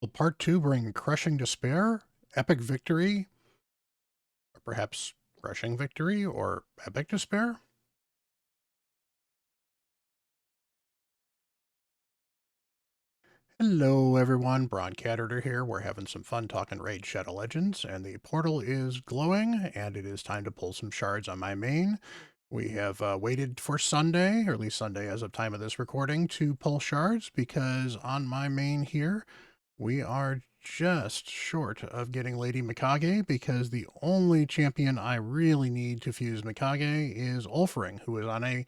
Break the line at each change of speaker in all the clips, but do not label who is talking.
Will part two bring crushing despair, epic victory, or perhaps crushing victory or epic despair? Hello everyone, Bront, CatHerder here. We're having some fun talking Raid Shadow Legends, and the portal is glowing, and it is time to pull some shards on my main. We have waited for Sunday, or at least Sunday as of time of this recording, to pull shards, because on my main here, we are just short of getting Lady Mikage, because the only champion I really need to fuse Mikage is Ulfring, who is on a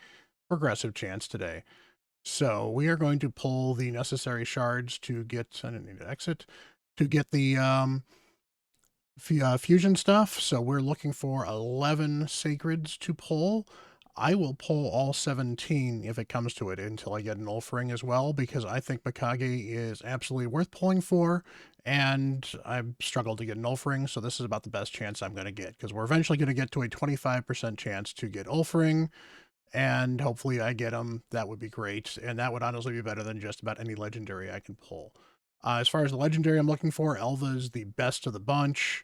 progressive chance today. So we are going to pull the necessary shards to get, I didn't need to exit, to get the fusion stuff. So we're looking for 11 sacreds to pull. I will pull all 17 if it comes to it until I get an Ulfring as well, because I think Mikage is absolutely worth pulling for, and I've struggled to get an Ulfring, so this is about the best chance I'm going to get, because we're eventually going to get to a 25% chance to get Ulfring, and hopefully I get them. That would be great, and that would honestly be better than just about any legendary I can pull. As far as the legendary I'm looking for, Elva's the best of the bunch.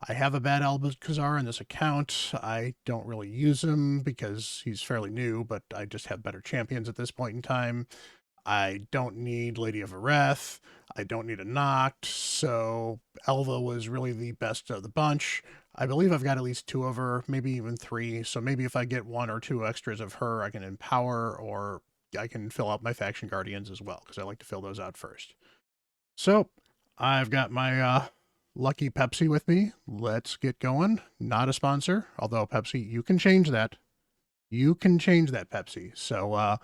I have a bad Alcazar in this account. I don't really use him because he's fairly new, but I just have better champions at this point in time. I don't need Lady of Areth. I don't need a Noct, so Elva was really the best of the bunch. I believe I've got at least two of her, maybe even three, so maybe if I get one or two extras of her, I can empower, or I can fill out my faction guardians as well, because I like to fill those out first. So, I've got my lucky Pepsi with me. Let's get going. Not a sponsor, although Pepsi, you can change that. You can change that, Pepsi. So,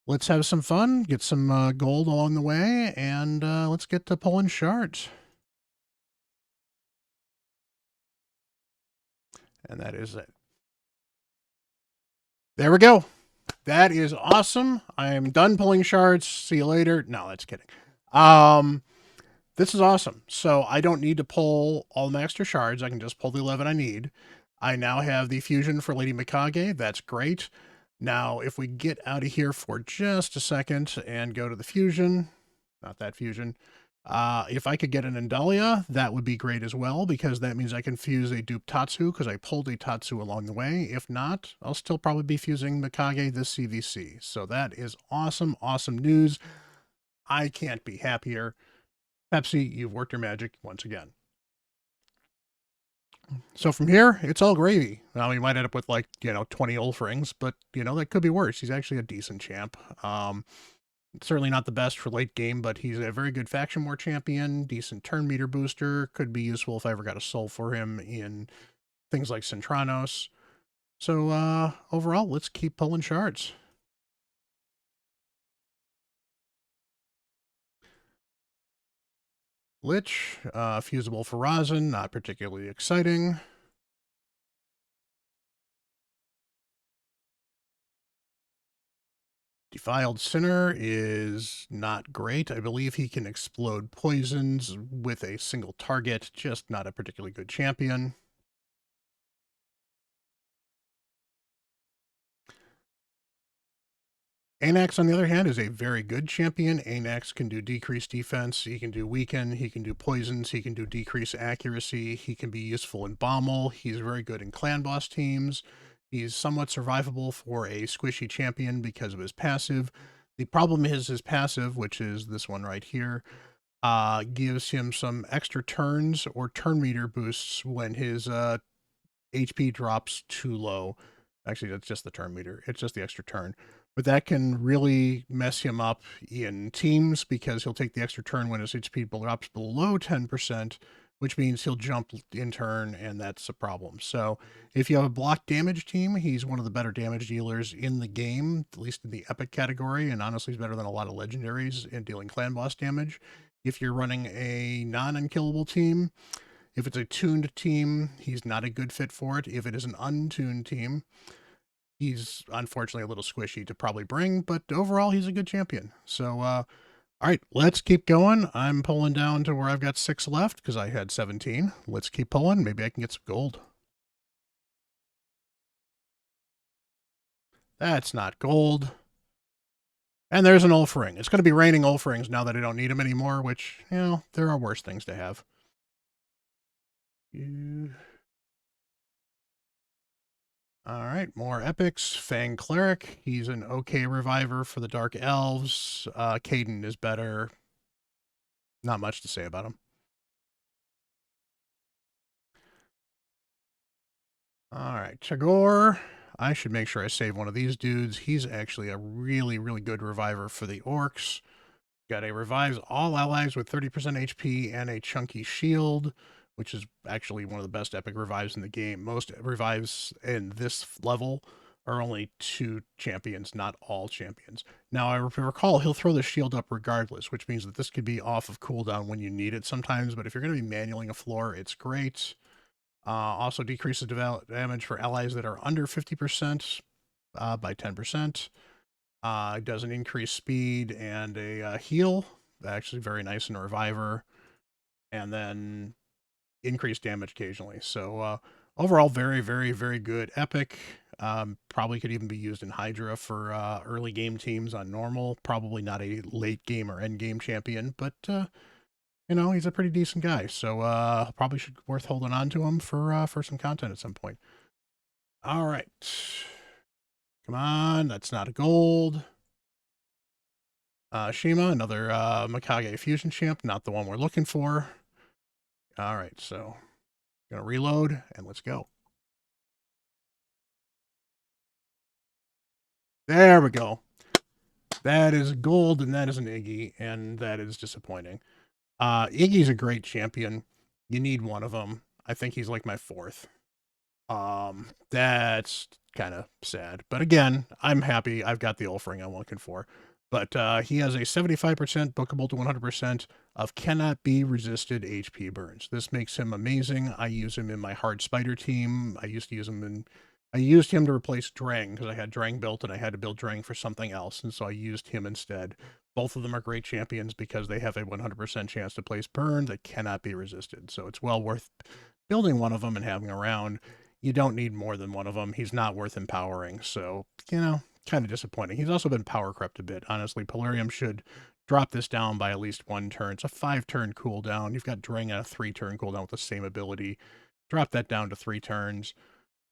let's have some fun, get some gold along the way, and let's get to pulling shards. And that is it. There we go. That is awesome. I am done pulling shards. See you later. No, that's kidding. This is awesome. So I don't need to pull all my extra shards. I can just pull the 11 I need. I now have the fusion for Lady Mikage. That's great. Now, if we get out of here for just a second and go to the fusion, not that fusion, if I could get an Endalia, that would be great as well, because that means I can fuse a dupe Tatsu, because I pulled a Tatsu along the way. If not, I'll still probably be fusing Mikage this CVC. So that is awesome, awesome news. I can't be happier. Pepsi, you've worked your magic once again. So from here, it's all gravy. Now, we might end up with 20 Ulfrings, but, that could be worse. He's actually a decent champ. Certainly not the best for late game, but he's a very good faction war champion, decent turn meter booster, could be useful if I ever got a soul for him in things like Centranos. So overall, let's keep pulling shards. Lich, fusible for Rosin, not particularly exciting. Defiled Sinner is not great. I believe he can explode poisons with a single target, just not a particularly good champion. Anax, on the other hand, is a very good champion. Anax can do decreased defense, he can do weaken, he can do poisons, he can do decreased accuracy, he can be useful in Bommel, he's very good in clan boss teams. He's somewhat survivable for a squishy champion because of his passive. The problem is his passive, which is this one right here, gives him some extra turns or turn meter boosts when his HP drops too low. Actually, that's just the turn meter. It's just the extra turn. But that can really mess him up in teams, because he'll take the extra turn when his HP drops below 10%, which means he'll jump in turn, and that's a problem. So if you have a block damage team, he's one of the better damage dealers in the game, at least in the epic category, and honestly he's better than a lot of legendaries in dealing clan boss damage. If you're running a non-unkillable team, if it's a tuned team, he's not a good fit for it. If it is an untuned team, he's unfortunately a little squishy to probably bring, but overall he's a good champion. So, all right, let's keep going. I'm pulling down to where I've got 6 left because I had 17. Let's keep pulling. Maybe I can get some gold. That's not gold. And there's an Ulfring. It's going to be raining Ulfrings now that I don't need them anymore, which, you know, there are worse things to have. All right, more epics. Fang Cleric. He's an okay reviver for the Dark Elves. Caden is better. Not much to say about him. All right, Chagor. I should make sure I save one of these dudes. He's actually a really, really good reviver for the Orcs. Got a revives all allies with 30% HP and a chunky shield, which is actually one of the best epic revives in the game. Most revives in this level are only 2 champions, not all champions. Now, I recall he'll throw the shield up regardless, which means that this could be off of cooldown when you need it sometimes, but if you're going to be manualing a floor, it's great. Also decreases damage for allies that are under 50% by 10%. Does an increased speed and a heal. Actually very nice in a reviver. And then increased damage occasionally. So overall, very, very, very good. Epic. Probably could even be used in Hydra for early game teams on normal. Probably not a late game or end game champion, but you know, he's a pretty decent guy. So probably should worth holding on to him for some content at some point. All right. Come on, that's not a gold. Shima, another Mikage fusion champ, not the one we're looking for. All right, so gonna reload and let's go. There we go. That is gold and that is an Iggy, and that is disappointing. Iggy's a great champion. You need one of them. I think he's like my 4th. That's kind of sad. But again, I'm happy. I've got the Ulfring I'm looking for. But he has a 75% bookable to 100% of cannot be resisted HP burns. This makes him amazing. I use him in my hard spider team. I used him to replace Drang because I had Drang built and I had to build Drang for something else. And so I used him instead. Both of them are great champions because they have a 100% chance to place burn that cannot be resisted. So it's well worth building one of them and having around. You don't need more than one of them. He's not worth empowering. So, you know, kind of disappointing. He's also been power crept a bit. Honestly, Polarium should drop this down by at least 1 turn. It's a 5-turn cooldown. You've got Drang at a 3-turn cooldown with the same ability. Drop that down to 3 turns.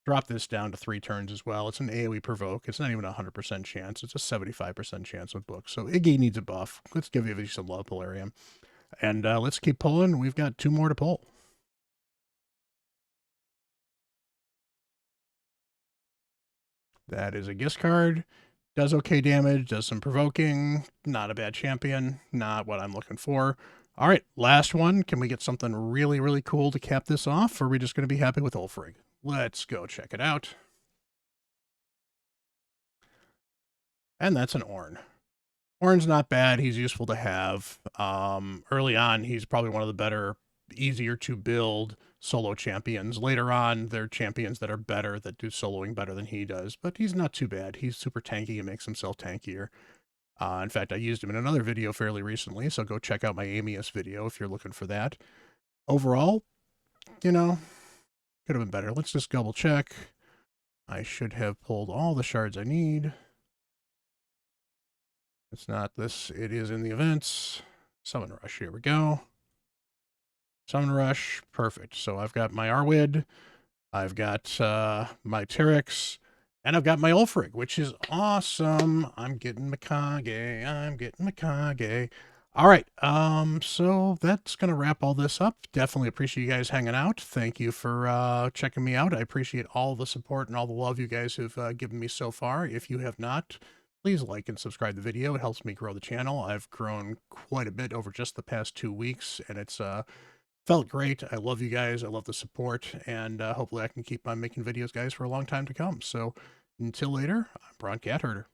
Drop this down to 3 turns as well. It's an AoE provoke. It's not even a 100% chance. It's a 75% chance with books. So Iggy needs a buff. Let's give you some love, Polarium. And let's keep pulling. We've got 2 more to pull. That is a Gist card. Does okay damage, does some provoking. Not a bad champion. Not what I'm looking for. All right, last one. Can we get something really, really cool to cap this off? Or are we just going to be happy with Ulfrig? Let's go check it out. And that's an Ornn. Ornn's not bad. He's useful to have. Early on, he's probably one of the better, easier to build solo champions. Later on, there are champions that are better, that do soloing better than he does. But he's not too bad. He's super tanky and makes himself tankier. In fact, I used him in another video fairly recently, so go check out my Amius video if you're looking for that. Overall, you know, could have been better. Let's just double check. I should have pulled all the shards I need. It's not this. It is in the events. Summon Rush. Here we go. Summon Rush. Perfect. So I've got my Arwid. I've got my Terex. And I've got my Ulfrig, which is awesome. I'm getting Mikage. I'm getting Mikage. All right. So that's going to wrap all this up. Definitely appreciate you guys hanging out. Thank you for checking me out. I appreciate all the support and all the love you guys have given me so far. If you have not, please like and subscribe the video. It helps me grow the channel. I've grown quite a bit over just the past 2 weeks, and it's felt great. I love you guys. I love the support, and hopefully I can keep on making videos, guys, for a long time to come. So until later, I'm Bront CatHerder.